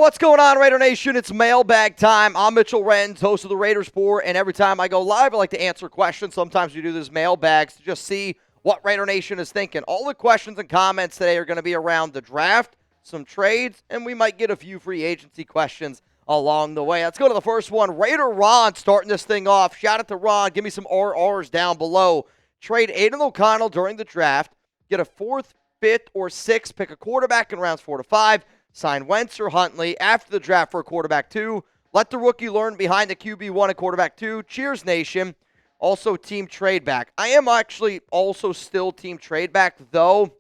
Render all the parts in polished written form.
What's going on, Raider Nation? It's mailbag time. I'm Mitchell Renz, host of the Raiders Report, and every time I go live, I like to answer questions. Sometimes we do this mailbags to just see what Raider Nation is thinking. All the questions and comments today are going to be around the draft, some trades, and we might get a few free agency questions along the way. Let's go to the first one. Raider Ron starting this thing off. Shout out to Ron. Give me some RRs down below. Trade Aiden O'Connell during the draft. Get a 4th, 5th, or 6th. Pick a quarterback in rounds 4 to 5. Sign Wentz or Huntley after the draft for a quarterback 2. Let the rookie learn behind the QB1 and quarterback 2. Cheers, Nation. Also, team trade back. I am actually also still team trade back, though,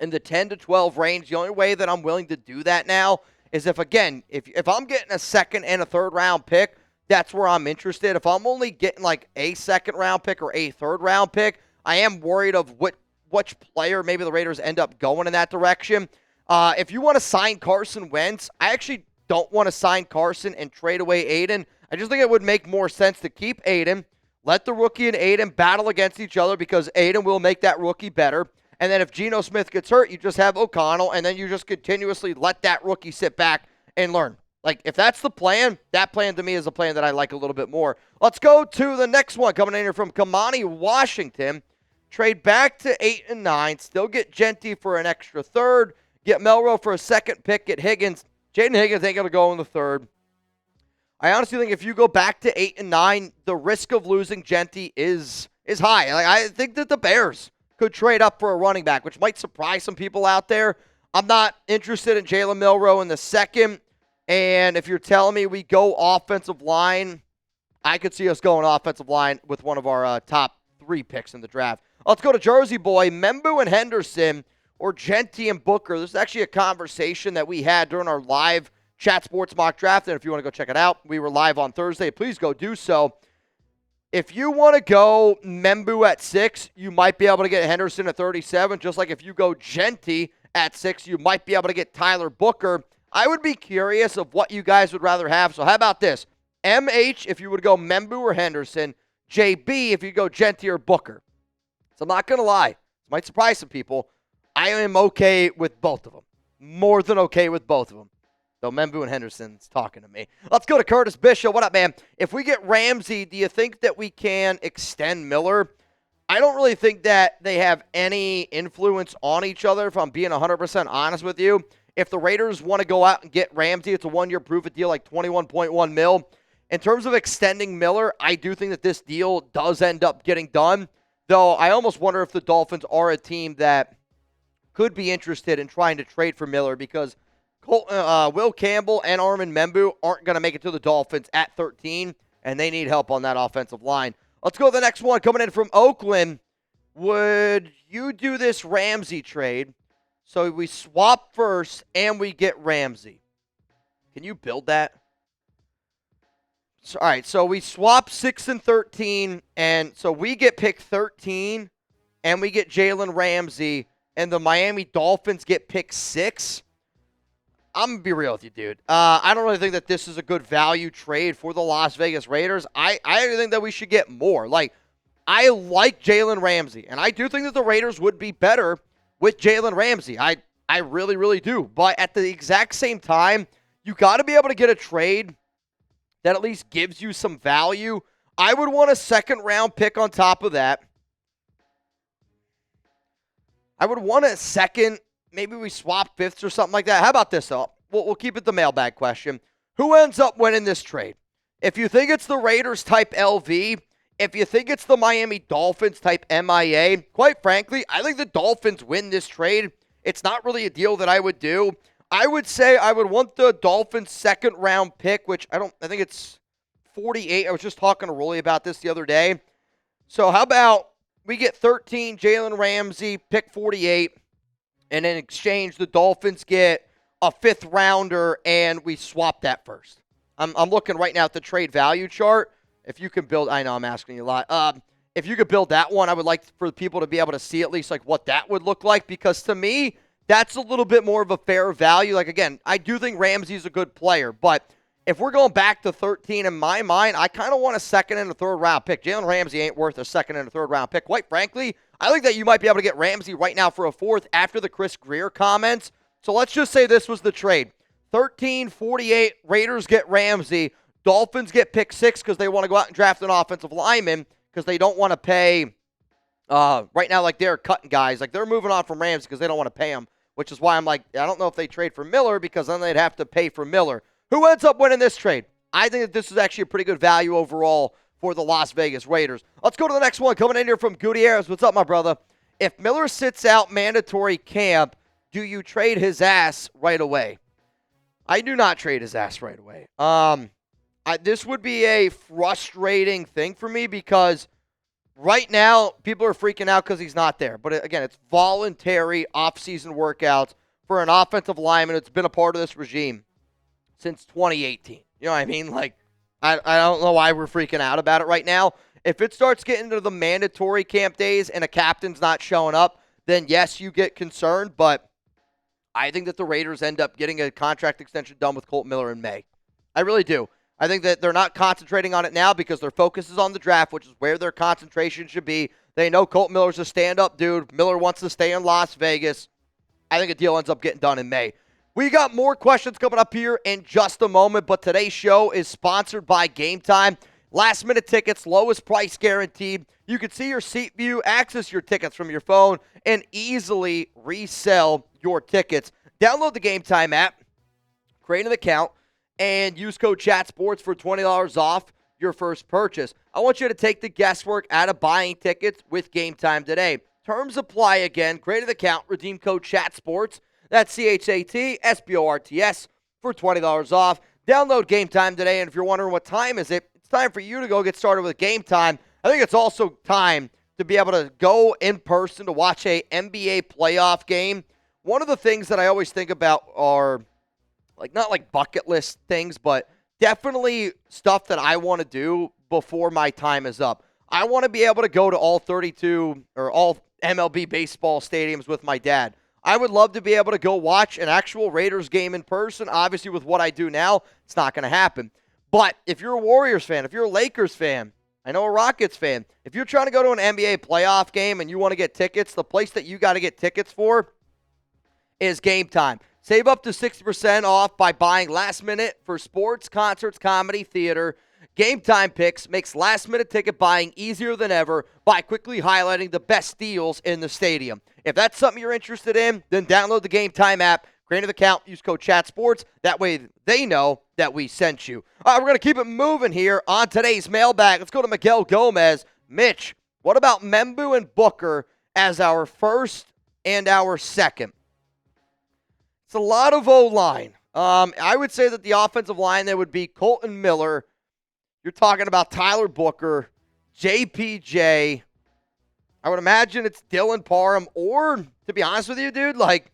in the 10 to 12 range. The only way that I'm willing to do that now is if I'm getting a 2nd and a 3rd round pick, that's where I'm interested. If I'm only getting like a 2nd round pick or a 3rd round pick, I am worried of which player maybe the Raiders end up going in that direction. If you want to sign Carson Wentz, I actually don't want to sign Carson and trade away Aiden. I just think it would make more sense to keep Aiden, let the rookie and Aiden battle against each other because Aiden will make that rookie better. And then if Geno Smith gets hurt, you just have O'Connell, and then you just continuously let that rookie sit back and learn. Like, if that's the plan, that plan to me is a plan that I like a little bit more. Let's go to the next one coming in here from Kamani, Washington. Trade back to 8 and 9. Still get Genty for an extra 3rd. Get Melrose for a 2nd pick. Get Higgins. Jaden Higgins ain't going to go in the 3rd. I honestly think if you go back to 8 and 9, the risk of losing Genty is high. Like, I think that the Bears could trade up for a running back, which might surprise some people out there. I'm not interested in Jalen Milroe in the 2nd. And if you're telling me we go offensive line, I could see us going offensive line with one of our top 3 picks in the draft. Let's go to Jersey Boy, Membu and Henderson, or Genty and Booker. This is actually a conversation that we had during our live Chat Sports mock draft, and if you want to go check it out, we were live on Thursday. Please go do so. If you want to go Membu at 6, you might be able to get Henderson at 37, just like if you go Genty at 6, you might be able to get Tyler Booker. I would be curious of what you guys would rather have, so how about this? MH if you would go Membu or Henderson, JB if you go Genty or Booker. So I'm not going to lie. This might surprise some people. I am okay with both of them. More than okay with both of them. Though Membu and Henderson's talking to me. Let's go to Curtis Bishop. What up, man? If we get Ramsey, do you think that we can extend Miller? I don't really think that they have any influence on each other, if I'm being 100% honest with you. If the Raiders want to go out and get Ramsey, it's a 1-year proof-it deal, like $21.1 million. In terms of extending Miller, I do think that this deal does end up getting done. Though I almost wonder if the Dolphins are a team that could be interested in trying to trade for Miller because Will Campbell and Armin Membu aren't going to make it to the Dolphins at 13, and they need help on that offensive line. Let's go to the next one coming in from Oakland. Would you do this Ramsey trade so we swap first and we get Ramsey? Can you build that? So, all right, so we swap 6 and 13, and so we get pick 13, and we get Jalen Ramsey, and the Miami Dolphins get pick 6, I'm going to be real with you, dude. I don't really think that this is a good value trade for the Las Vegas Raiders. I think that we should get more. Like, I like Jalen Ramsey, and I do think that the Raiders would be better with Jalen Ramsey. I really, really do. But at the exact same time, you got to be able to get a trade that at least gives you some value. I would want a 2nd-round pick on top of that. I would want a 2nd. Maybe we swap 5ths or something like that. How about this, though? We'll keep it the mailbag question. Who ends up winning this trade? If you think it's the Raiders type LV, if you think it's the Miami Dolphins type MIA, quite frankly, I think the Dolphins win this trade. It's not really a deal that I would do. I would say I would want the Dolphins 2nd-round pick, which I think it's 48. I was just talking to Rolly about this the other day. So how about we get 13, Jalen Ramsey, pick 48, and in exchange, the Dolphins get a 5th rounder, and we swap that first. I'm looking right now at the trade value chart. If you can build, I know I'm asking you a lot. If you could build that one, I would like for people to be able to see at least like what that would look like, because to me, that's a little bit more of a fair value. Like, again, I do think Ramsey's a good player, but if we're going back to 13, in my mind, I kind of want a 2nd and a 3rd round pick. Jalen Ramsey ain't worth a 2nd and a 3rd round pick. Quite frankly, I think that you might be able to get Ramsey right now for a 4th after the Chris Greer comments. So let's just say this was the trade. 13-48, Raiders get Ramsey. Dolphins get pick 6 because they want to go out and draft an offensive lineman because they don't want to pay. Right now, like, they're cutting guys. Like, they're moving on from Ramsey because they don't want to pay him, which is why I'm like, I don't know if they trade for Miller because then they'd have to pay for Miller. Who ends up winning this trade? I think that this is actually a pretty good value overall for the Las Vegas Raiders. Let's go to the next one. Coming in here from Gutierrez. What's up, my brother? If Miller sits out mandatory camp, do you trade his ass right away? I do not trade his ass right away. This would be a frustrating thing for me because right now people are freaking out because he's not there. But again, it's voluntary off-season workouts for an offensive lineman that's been a part of this regime since 2018. You know what I mean? Like, I don't know why we're freaking out about it right now. If it starts getting into the mandatory camp days and a captain's not showing up, then yes, you get concerned. But I think that the Raiders end up getting a contract extension done with Kolton Miller in May. I really do. I think that they're not concentrating on it now because their focus is on the draft, which is where their concentration should be. They know Kolton Miller's a stand-up dude. Miller wants to stay in Las Vegas. I think a deal ends up getting done in May. We got more questions coming up here in just a moment, but today's show is sponsored by Game Time. Last-minute tickets, lowest price guaranteed. You can see your seat view, access your tickets from your phone, and easily resell your tickets. Download the Game Time app, create an account, and use code CHATSPORTS for $20 off your first purchase. I want you to take the guesswork out of buying tickets with Game Time today. Terms apply again. Create an account, redeem code CHATSPORTS. That's CHATSPORTS for $20 off. Download Game Time today, and if you're wondering what time is it, it's time for you to go get started with Game Time. I think it's also time to be able to go in person to watch a NBA playoff game. One of the things that I always think about are, like, not like bucket list things, but definitely stuff that I want to do before my time is up. I want to be able to go to all 32 or all MLB baseball stadiums with my dad. I would love to be able to go watch an actual Raiders game in person. Obviously, with what I do now, it's not going to happen. But if you're a Warriors fan, if you're a Lakers fan, I know a Rockets fan, if you're trying to go to an NBA playoff game and you want to get tickets, the place that you got to get tickets for is Game Time. Save up to 60% off by buying last minute for sports, concerts, comedy, theater. Game Time Picks makes last-minute ticket buying easier than ever by quickly highlighting the best deals in the stadium. If that's something you're interested in, then download the Game Time app, create an account, use code CHATSPORTS. That way they know that we sent you. All right, we're going to keep it moving here on today's mailbag. Let's go to Miguel Gomez. Mitch, what about Membu and Booker as our first and our second? It's a lot of O-line. I would say that the offensive line there would be Kolton Miller. You're talking about Tyler Booker, JPJ. I would imagine it's Dylan Parham, or, to be honest with you, dude, like,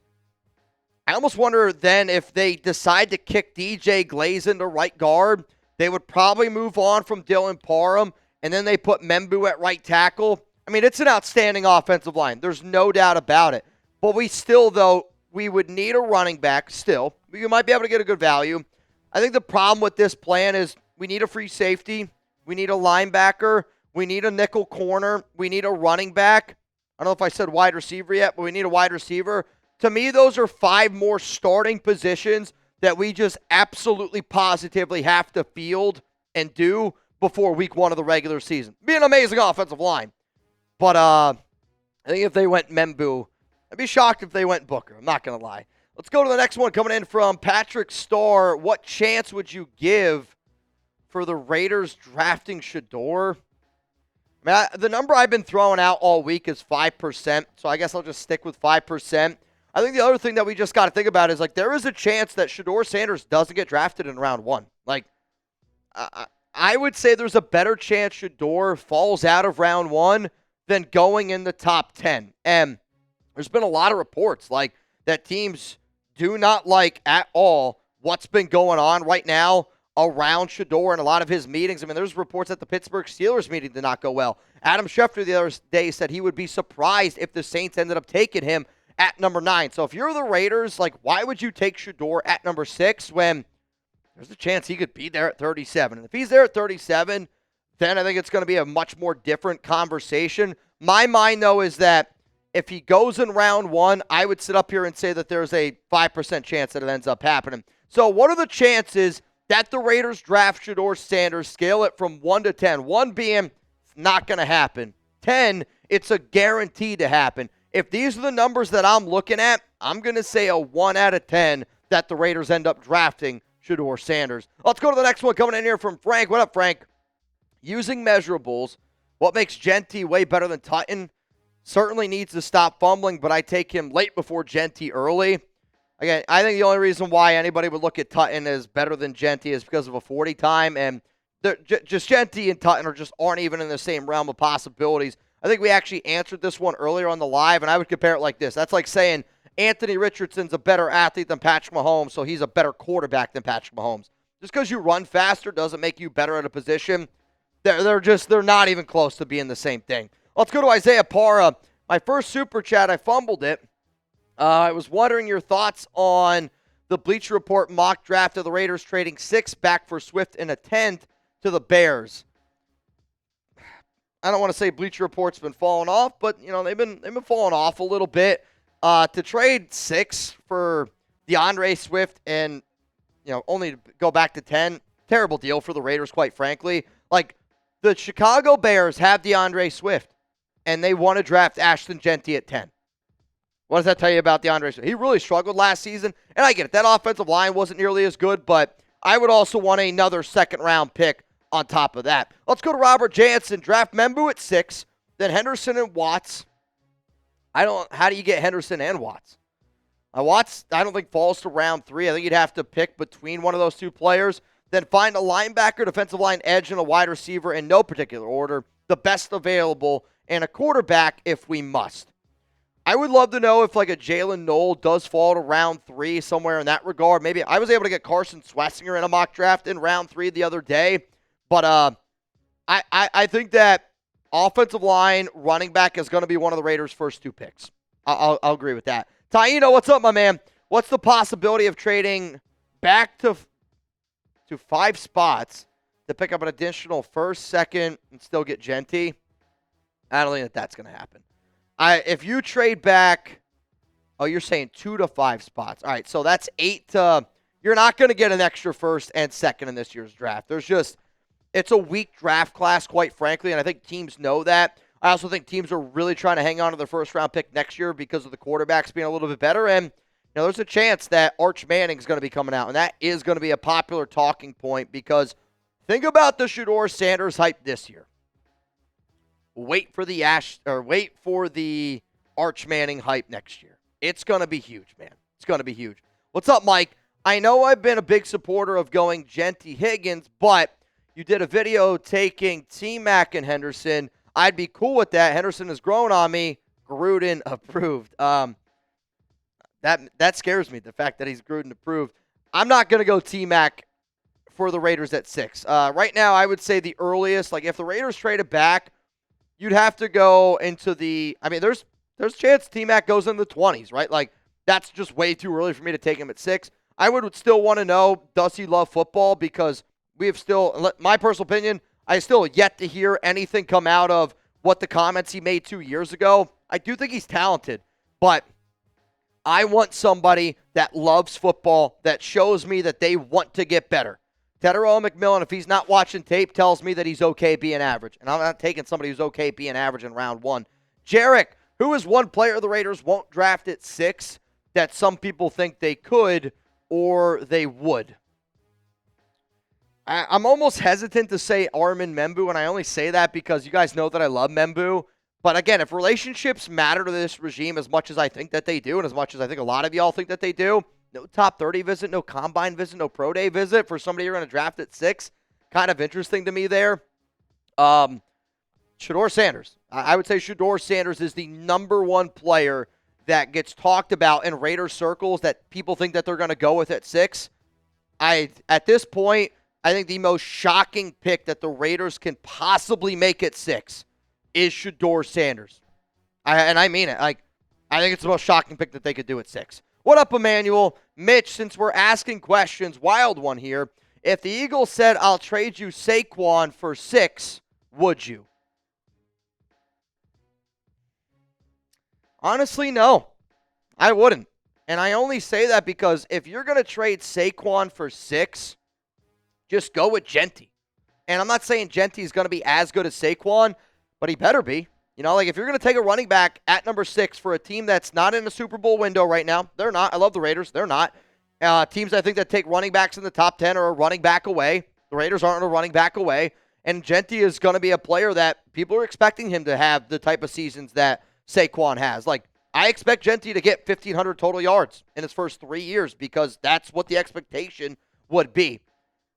I almost wonder then if they decide to kick DJ Glazen to right guard, they would probably move on from Dylan Parham, and then they put Membu at right tackle. I mean, it's an outstanding offensive line. There's no doubt about it. But we still, though, we would need a running back still. You might be able to get a good value. I think the problem with this plan is we need a free safety. We need a linebacker. We need a nickel corner. We need a running back. I don't know if I said wide receiver yet, but we need a wide receiver. To me, those are 5 more starting positions that we just absolutely positively have to field and do before week 1 of the regular season. Be an amazing offensive line. But I think if they went Membu, I'd be shocked if they went Booker. I'm not going to lie. Let's go to the next one coming in from Patrick Starr. What chance would you give for the Raiders drafting Shedeur? I mean, the number I've been throwing out all week is 5%, so I guess I'll just stick with 5%. I think the other thing that we just got to think about is, like, there is a chance that Shedeur Sanders doesn't get drafted in round 1. Like, I would say there's a better chance Shedeur falls out of round 1 than going in the top 10. And there's been a lot of reports, like, that teams do not like at all what's been going on right now around Shedeur and a lot of his meetings. I mean, there's reports that the Pittsburgh Steelers meeting did not go well. Adam Schefter the other day said he would be surprised if the Saints ended up taking him at number 9. So if you're the Raiders, like, why would you take Shedeur at number 6 when there's a chance he could be there at 37? And if he's there at 37, then I think it's going to be a much more different conversation. My mind, though, is that if he goes in round 1, I would sit up here and say that there's a 5% chance that it ends up happening. So what are the chances that the Raiders draft Shedeur Sanders, scale it from 1 to 10? 1 being not going to happen. 10, it's a guarantee to happen. If these are the numbers that I'm looking at, I'm going to say a 1 out of 10 that the Raiders end up drafting Shedeur Sanders. Let's go to the next one coming in here from Frank. What up, Frank? Using measurables, what makes Genty way better than Tutton? Certainly needs to stop fumbling, but I take him late before Genty early. Again, I think the only reason why anybody would look at Tutton as better than Genty is because of a 40 time, and just Genty and Tutton aren't even in the same realm of possibilities. I think we actually answered this one earlier on the live, and I would compare it like this. That's like saying Anthony Richardson's a better athlete than Patrick Mahomes, so he's a better quarterback than Patrick Mahomes. Just because you run faster doesn't make you better at a position. They're not even close to being the same thing. Let's go to Isaiah Para. My first super chat, I fumbled it. I was wondering your thoughts on the Bleacher Report mock draft of the Raiders trading 6 back for Swift and a 10th to the Bears. I don't want to say Bleacher Report's been falling off, but they've been falling off a little bit. To trade 6 for DeAndre Swift and only to go back to 10, terrible deal for the Raiders, quite frankly. Like, the Chicago Bears have DeAndre Swift, and they want to draft Ashton Genty at 10. What does that tell you about DeAndre Swift? He really struggled last season, and I get it. That offensive line wasn't nearly as good, but I would also want another second-round pick on top of that. Let's go to Robert Jansen. Draft Membu at 6, then Henderson and Watts. How do you get Henderson and Watts? Watts, I don't think falls to round 3. I think you'd have to pick between one of those two players. Then find a linebacker, defensive line edge, and a wide receiver in no particular order, the best available, and a quarterback if we must. I would love to know if like a Jalen Knoll does fall to round 3 somewhere in that regard. Maybe I was able to get Carson Swessinger in a mock draft in round 3 the other day. But I think that offensive line, running back is going to be one of the Raiders' first 2 picks. I'll agree with that. Taino, what's up, my man? What's the possibility of trading back to 5 spots to pick up an additional first, second, and still get Genty? I don't think that's going to happen. If you trade back, you're saying 2 to 5 spots. All right, so that's 8 to. You're not going to get an extra first and second in this year's draft. It's a weak draft class, quite frankly, and I think teams know that. I also think teams are really trying to hang on to their first-round pick next year because of the quarterbacks being a little bit better, and there's a chance that Arch Manning's going to be coming out, and that is going to be a popular talking point because think about the Shedeur Sanders hype this year. Wait for the Arch Manning hype next year. It's going to be huge, man. It's going to be huge. What's up, Mike? I know I've been a big supporter of going Genty Higgins, but you did a video taking T-Mac and Henderson. I'd be cool with that. Henderson has grown on me. Gruden approved. That scares me, the fact that he's Gruden approved. I'm not going to go T-Mac for the Raiders at 6. Right now, I would say the earliest, like if the Raiders traded back, you'd have to go into there's a chance T-Mac goes in the 20s, right? Like, that's just way too early for me to take him at 6. I would still want to know, does he love football? Because we have still, my personal opinion, I still yet to hear anything come out of what the comments he made 2 years ago. I do think he's talented, but I want somebody that loves football, that shows me that they want to get better. Tedero McMillan, if he's not watching tape, tells me that he's okay being average. And I'm not taking somebody who's okay being average in round 1. Jarek, who is one player the Raiders won't draft at 6 that some people think they could or they would? I'm almost hesitant to say Armin Membu, and I only say that because you guys know that I love Membu. But again, if relationships matter to this regime as much as I think that they do, and as much as I think a lot of y'all think that they do, no top 30 visit, no combine visit, no pro day visit for somebody you're going to draft at 6. Kind of interesting to me there. Shedeur Sanders. I would say Shedeur Sanders is the number 1 player that gets talked about in Raider circles that people think that they're going to go with at 6. At this point, I think the most shocking pick that the Raiders can possibly make at 6 is Shedeur Sanders. I mean it. I think it's the most shocking pick that they could do at 6. What up, Emmanuel? Mitch, since we're asking questions, wild one here. If the Eagles said, I'll trade you Saquon for 6, would you? Honestly, no. I wouldn't. And I only say that because if you're going to trade Saquon for 6, just go with Genty. And I'm not saying Genty is going to be as good as Saquon, but he better be. You know, like if you're going to take a running back at number 6 for a team that's not in a Super Bowl window right now, they're not. I love the Raiders. They're not. Teams I think that take running backs in the top 10 are a running back away. The Raiders aren't a running back away. And Genty is going to be a player that people are expecting him to have the type of seasons that Saquon has. Like, I expect Genty to get 1,500 total yards in his first 3 years because that's what the expectation would be.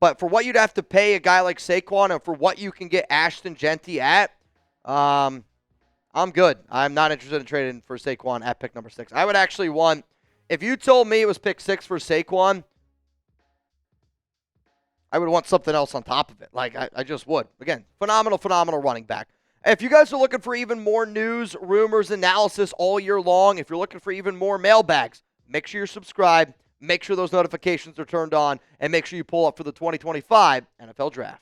But for what you'd have to pay a guy like Saquon and for what you can get Ashton Genty at, I'm good. I'm not interested in trading for Saquon at pick number 6. I would actually want, if you told me it was pick 6 for Saquon, I would want something else on top of it. Like, I just would. Again, phenomenal running back. If you guys are looking for even more news, rumors, analysis all year long, if you're looking for even more mailbags, make sure you're subscribed, make sure those notifications are turned on, and make sure you pull up for the 2025 NFL Draft.